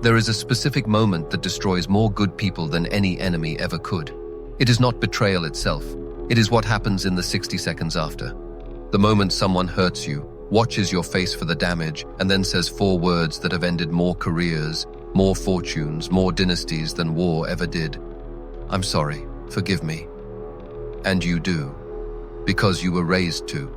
There is a specific moment that destroys more good people than any enemy ever could. It is not betrayal itself. It is what happens in the 60 seconds after. The moment someone hurts you, watches your face for the damage, and then says 4 words that have ended more careers, more fortunes, more dynasties than war ever did. I'm sorry, forgive me. And you do. Because you were raised to.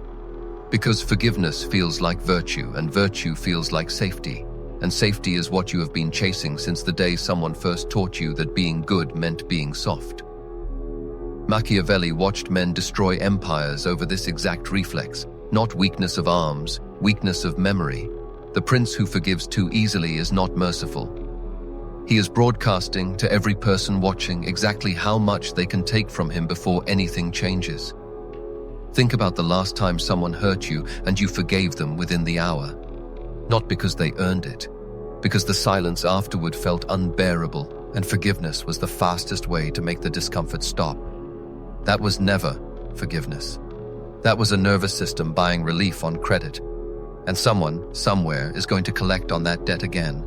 Because forgiveness feels like virtue, and virtue feels like safety. And safety is what you have been chasing since the day someone first taught you that being good meant being soft. Machiavelli watched men destroy empires over this exact reflex, not weakness of arms, weakness of memory. The prince who forgives too easily is not merciful. He is broadcasting to every person watching exactly how much they can take from him before anything changes. Think about the last time someone hurt you and you forgave them within the hour. Not because they earned it, because the silence afterward felt unbearable, and forgiveness was the fastest way to make the discomfort stop. That was never forgiveness. That was a nervous system buying relief on credit. And someone, somewhere, is going to collect on that debt again.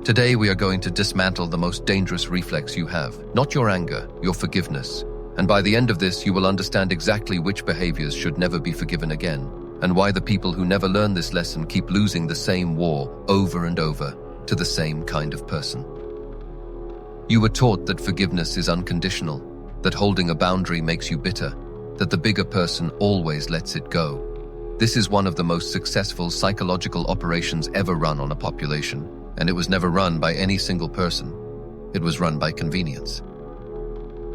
Today we are going to dismantle the most dangerous reflex you have, not your anger, your forgiveness. And by the end of this, you will understand exactly which behaviors should never be forgiven again, and why the people who never learn this lesson keep losing the same war over and over to the same kind of person. You were taught that forgiveness is unconditional, that holding a boundary makes you bitter, that the bigger person always lets it go. This is one of the most successful psychological operations ever run on a population, and it was never run by any single person. It was run by convenience.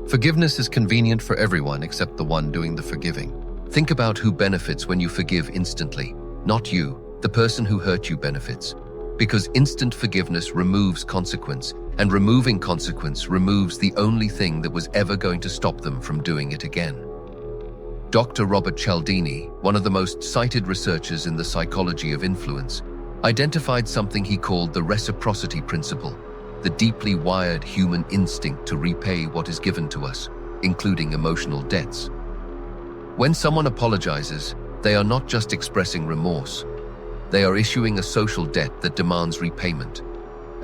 Forgiveness is convenient for everyone except the one doing the forgiving. Think about who benefits when you forgive instantly. Not you, the person who hurt you benefits. Because instant forgiveness removes consequence, and removing consequence removes the only thing that was ever going to stop them from doing it again. Dr. Robert Cialdini, one of the most cited researchers in the psychology of influence, identified something he called the reciprocity principle, the deeply wired human instinct to repay what is given to us, including emotional debts. When someone apologizes, they are not just expressing remorse. They are issuing a social debt that demands repayment.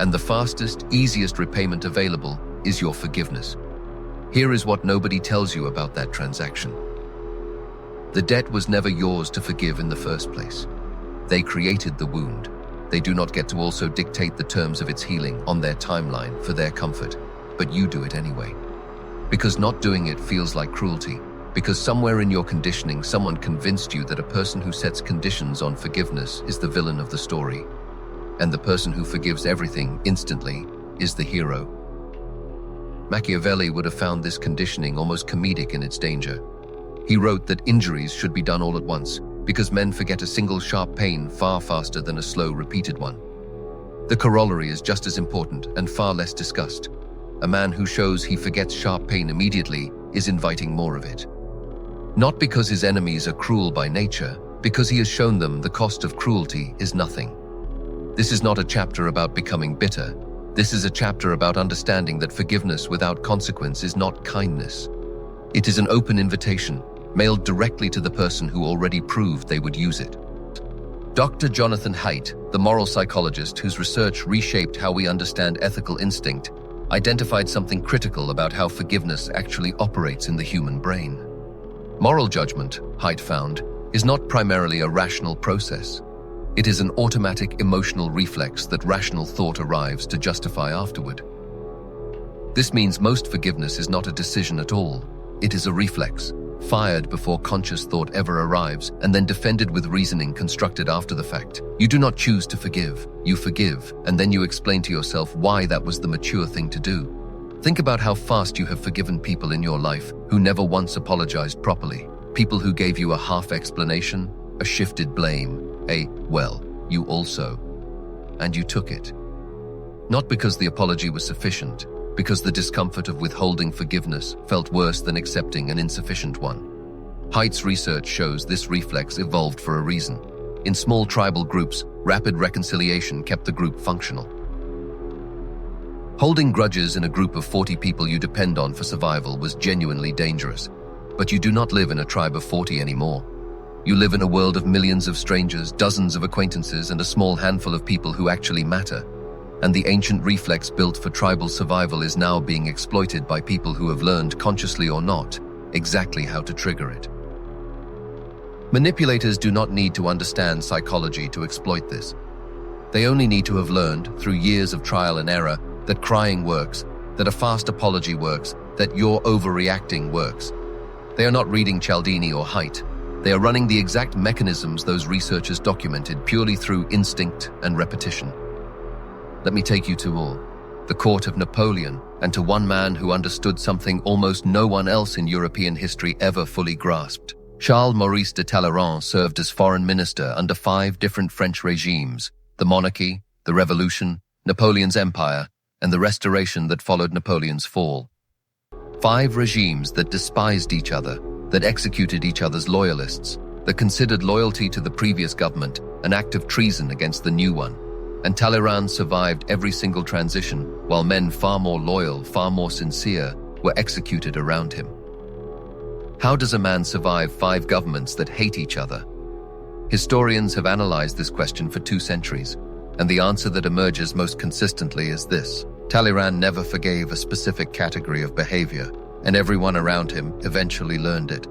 And the fastest, easiest repayment available is your forgiveness. Here is what nobody tells you about that transaction. The debt was never yours to forgive in the first place. They created the wound. They do not get to also dictate the terms of its healing on their timeline for their comfort, but you do it anyway. Because not doing it feels like cruelty. Because somewhere in your conditioning, someone convinced you that a person who sets conditions on forgiveness is the villain of the story, and the person who forgives everything instantly is the hero. Machiavelli would have found this conditioning almost comedic in its danger. He wrote that injuries should be done all at once, because men forget a single sharp pain far faster than a slow, repeated one. The corollary is just as important and far less discussed. A man who shows he forgets sharp pain immediately is inviting more of it. Not because his enemies are cruel by nature, because he has shown them the cost of cruelty is nothing. This is not a chapter about becoming bitter. This is a chapter about understanding that forgiveness without consequence is not kindness. It is an open invitation, mailed directly to the person who already proved they would use it. Dr. Jonathan Haidt, the moral psychologist whose research reshaped how we understand ethical instinct, identified something critical about how forgiveness actually operates in the human brain. Moral judgment, Haidt found, is not primarily a rational process. It is an automatic emotional reflex that rational thought arrives to justify afterward. This means most forgiveness is not a decision at all. It is a reflex, fired before conscious thought ever arrives, and then defended with reasoning constructed after the fact. You do not choose to forgive, you forgive, and then you explain to yourself why that was the mature thing to do. Think about how fast you have forgiven people in your life who never once apologized properly. People who gave you a half explanation, a shifted blame, well, you also. And you took it. Not because the apology was sufficient, because the discomfort of withholding forgiveness felt worse than accepting an insufficient one. Haidt's research shows this reflex evolved for a reason. In small tribal groups, rapid reconciliation kept the group functional. Holding grudges in a group of 40 people you depend on for survival was genuinely dangerous. But you do not live in a tribe of 40 anymore. You live in a world of millions of strangers, dozens of acquaintances, and a small handful of people who actually matter. and the ancient reflex built for tribal survival is now being exploited by people who have learned, consciously or not, exactly how to trigger it. Manipulators do not need to understand psychology to exploit this. They only need to have learned, through years of trial and error, that crying works, that a fast apology works, that your overreacting works. They are not reading Cialdini or Haidt. They are running the exact mechanisms those researchers documented purely through instinct and repetition. Let me take you to all, the court of Napoleon, and to one man who understood something almost no one else in European history ever fully grasped. Charles Maurice de Talleyrand served as foreign minister under 5 different French regimes: the monarchy, the revolution, Napoleon's empire, and the restoration that followed Napoleon's fall. 5 regimes that despised each other, that executed each other's loyalists, that considered loyalty to the previous government an act of treason against the new one. And Talleyrand survived every single transition, while men far more loyal, far more sincere, were executed around him. How does a man survive 5 governments that hate each other? Historians have analyzed this question for 2 centuries, and the answer that emerges most consistently is this: Talleyrand never forgave a specific category of behavior, and everyone around him eventually learned it.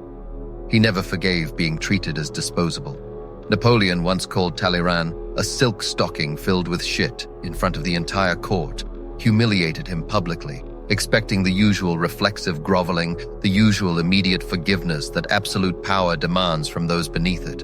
He never forgave being treated as disposable. Napoleon once called Talleyrand a silk stocking filled with shit in front of the entire court, humiliated him publicly, expecting the usual reflexive groveling, the usual immediate forgiveness that absolute power demands from those beneath it.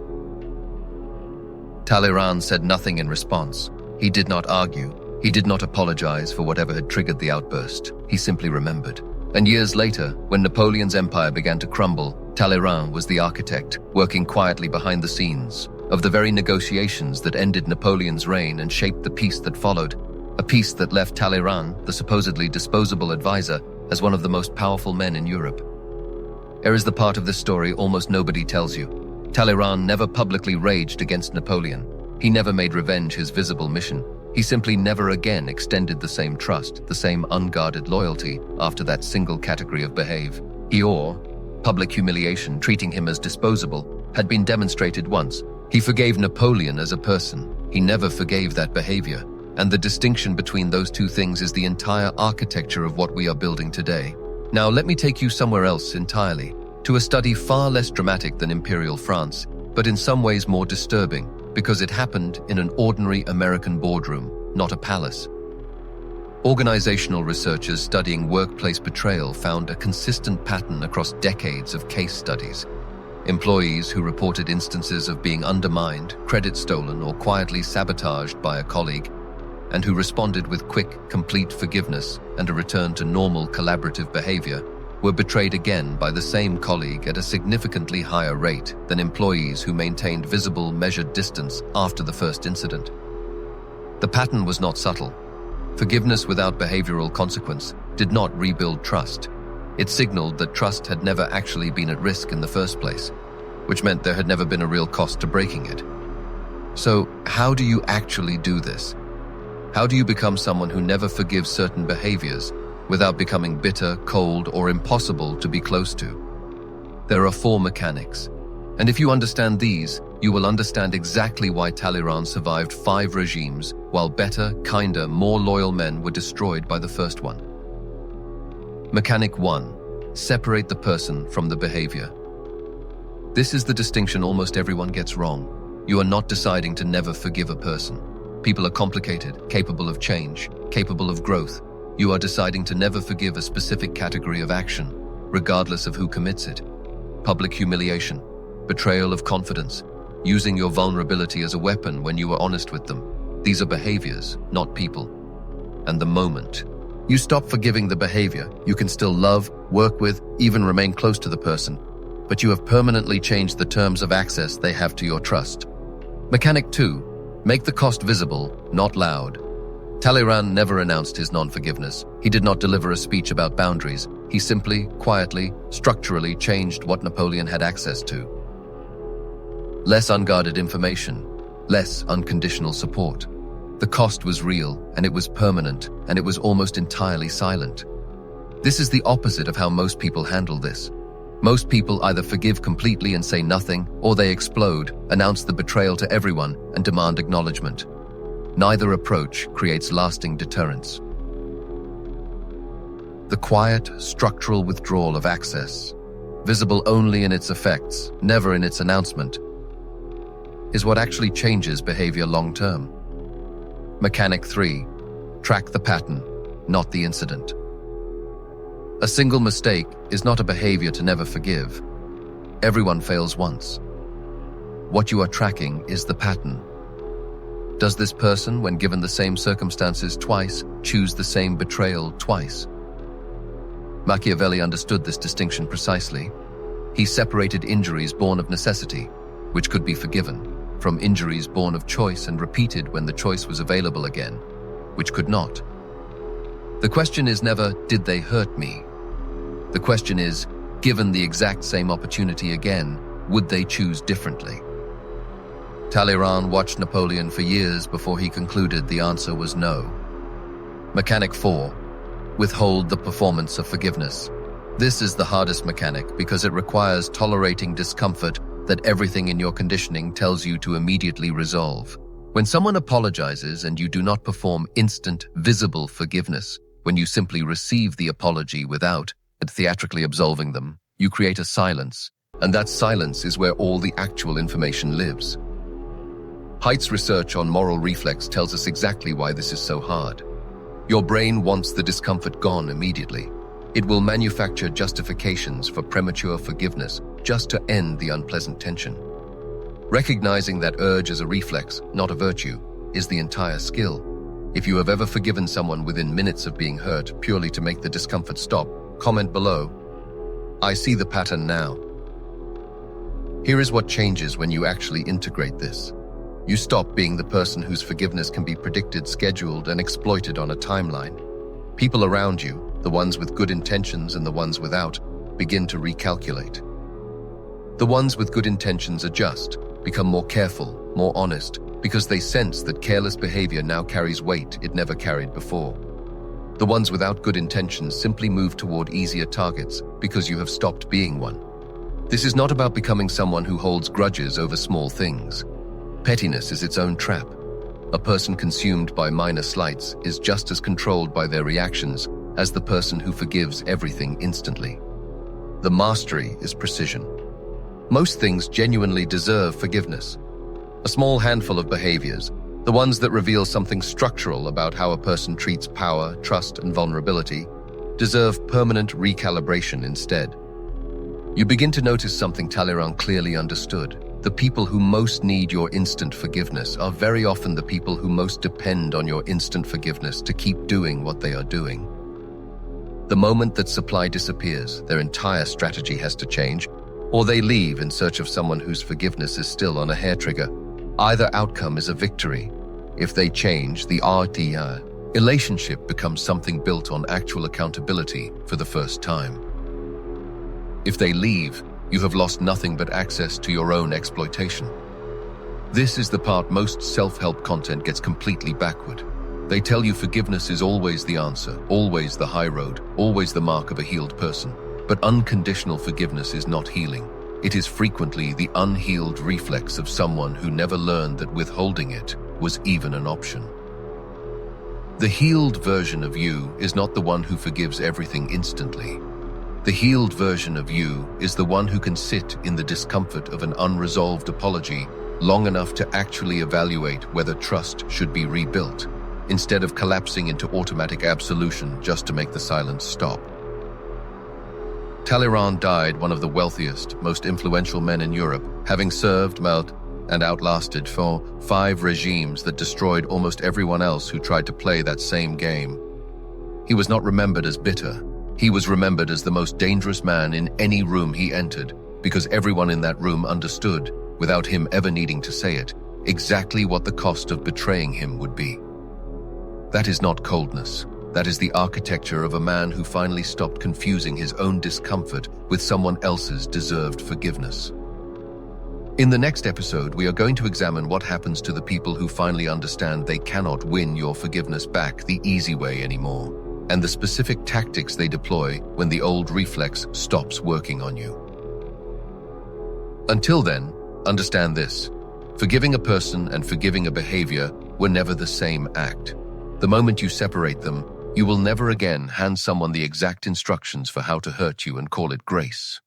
Talleyrand said nothing in response. He did not argue. He did not apologize for whatever had triggered the outburst. He simply remembered. And years later, when Napoleon's empire began to crumble, Talleyrand was the architect, working quietly behind the scenes, of the very negotiations that ended Napoleon's reign and shaped the peace that followed, a peace that left Talleyrand, the supposedly disposable advisor, as one of the most powerful men in Europe. Here is the part of this story almost nobody tells you. Talleyrand never publicly raged against Napoleon. He never made revenge his visible mission. He simply never again extended the same trust, the same unguarded loyalty after that single category of behave. Public humiliation, treating him as disposable, had been demonstrated once. He forgave Napoleon as a person. He never forgave that behavior. And the distinction between those 2 things is the entire architecture of what we are building today. Now let me take you somewhere else entirely, to a study far less dramatic than Imperial France, but in some ways more disturbing, because it happened in an ordinary American boardroom, not a palace. Organizational researchers studying workplace betrayal found a consistent pattern across decades of case studies. Employees who reported instances of being undermined, credit stolen, or quietly sabotaged by a colleague, and who responded with quick, complete forgiveness and a return to normal collaborative behavior, were betrayed again by the same colleague at a significantly higher rate than employees who maintained visible, measured distance after the first incident. The pattern was not subtle. Forgiveness without behavioral consequence did not rebuild trust. It signaled that trust had never actually been at risk in the first place, which meant there had never been a real cost to breaking it. So, how do you actually do this? How do you become someone who never forgives certain behaviors without becoming bitter, cold, or impossible to be close to? There are 4 mechanics, and if you understand these, you will understand exactly why Talleyrand survived 5 regimes, while better, kinder, more loyal men were destroyed by the first one. Mechanic 1. Separate the person from the behavior. This is the distinction almost everyone gets wrong. You are not deciding to never forgive a person. People are complicated, capable of change, capable of growth. You are deciding to never forgive a specific category of action, regardless of who commits it. Public humiliation, betrayal of confidence, using your vulnerability as a weapon when you are honest with them. These are behaviors, not people. And the moment you stop forgiving the behavior, you can still love, work with, even remain close to the person, but you have permanently changed the terms of access they have to your trust. Mechanic 2. Make the cost visible, not loud. Talleyrand never announced his non-forgiveness. He did not deliver a speech about boundaries. He simply, quietly, structurally changed what Napoleon had access to. Less unguarded information, less unconditional support. The cost was real, and it was permanent, and it was almost entirely silent. This is the opposite of how most people handle this. Most people either forgive completely and say nothing, or they explode, announce the betrayal to everyone, and demand acknowledgement. Neither approach creates lasting deterrence. The quiet, structural withdrawal of access, visible only in its effects, never in its announcement, is what actually changes behavior long-term. Mechanic 3. Track the pattern, not the incident. A single mistake is not a behavior to never forgive. Everyone fails once. What you are tracking is the pattern. Does this person, when given the same circumstances twice, choose the same betrayal twice? Machiavelli understood this distinction precisely. He separated injuries born of necessity, which could be forgiven, from injuries born of choice and repeated when the choice was available again, which could not. The question is never, did they hurt me? The question is, given the exact same opportunity again, would they choose differently? Talleyrand watched Napoleon for years before he concluded the answer was no. Mechanic 4. Withhold the performance of forgiveness. This is the hardest mechanic because it requires tolerating discomfort that everything in your conditioning tells you to immediately resolve. When someone apologizes and you do not perform instant, visible forgiveness, when you simply receive the apology without theatrically absolving them, you create a silence, and that silence is where all the actual information lives. Haidt's research on moral reflex tells us exactly why this is so hard. Your brain wants the discomfort gone immediately. It will manufacture justifications for premature forgiveness just to end the unpleasant tension. Recognizing that urge as a reflex, not a virtue, is the entire skill. If you have ever forgiven someone within minutes of being hurt purely to make the discomfort stop, comment below. I see the pattern now. Here is what changes when you actually integrate this. You stop being the person whose forgiveness can be predicted, scheduled, and exploited on a timeline. People around you, the ones with good intentions and the ones without, begin to recalculate. The ones with good intentions adjust, become more careful, more honest, because they sense that careless behavior now carries weight it never carried before. The ones without good intentions simply move toward easier targets because you have stopped being one. This is not about becoming someone who holds grudges over small things. Pettiness is its own trap. A person consumed by minor slights is just as controlled by their reactions as the person who forgives everything instantly. The mastery is precision. Most things genuinely deserve forgiveness. A small handful of behaviors, the ones that reveal something structural about how a person treats power, trust, and vulnerability, deserve permanent recalibration instead. You begin to notice something Talleyrand clearly understood. The people who most need your instant forgiveness are very often the people who most depend on your instant forgiveness to keep doing what they are doing. The moment that supply disappears, their entire strategy has to change, or they leave in search of someone whose forgiveness is still on a hair trigger. Either outcome is a victory. If they change, the relationship becomes something built on actual accountability for the first time. If they leave, you have lost nothing but access to your own exploitation. This is the part most self-help content gets completely backward. They tell you forgiveness is always the answer, always the high road, always the mark of a healed person. But unconditional forgiveness is not healing. It is frequently the unhealed reflex of someone who never learned that withholding it was even an option. The healed version of you is not the one who forgives everything instantly. The healed version of you is the one who can sit in the discomfort of an unresolved apology long enough to actually evaluate whether trust should be rebuilt, instead of collapsing into automatic absolution just to make the silence stop. Talleyrand died one of the wealthiest, most influential men in Europe, having served and outlasted for 5 regimes that destroyed almost everyone else who tried to play that same game. He was not remembered as bitter. He was remembered as the most dangerous man in any room he entered, because everyone in that room understood, without him ever needing to say it, exactly what the cost of betraying him would be. That is not coldness. That is the architecture of a man who finally stopped confusing his own discomfort with someone else's deserved forgiveness. In the next episode, we are going to examine what happens to the people who finally understand they cannot win your forgiveness back the easy way anymore, and the specific tactics they deploy when the old reflex stops working on you. Until then, understand this: forgiving a person and forgiving a behavior were never the same act. The moment you separate them, you will never again hand someone the exact instructions for how to hurt you and call it grace.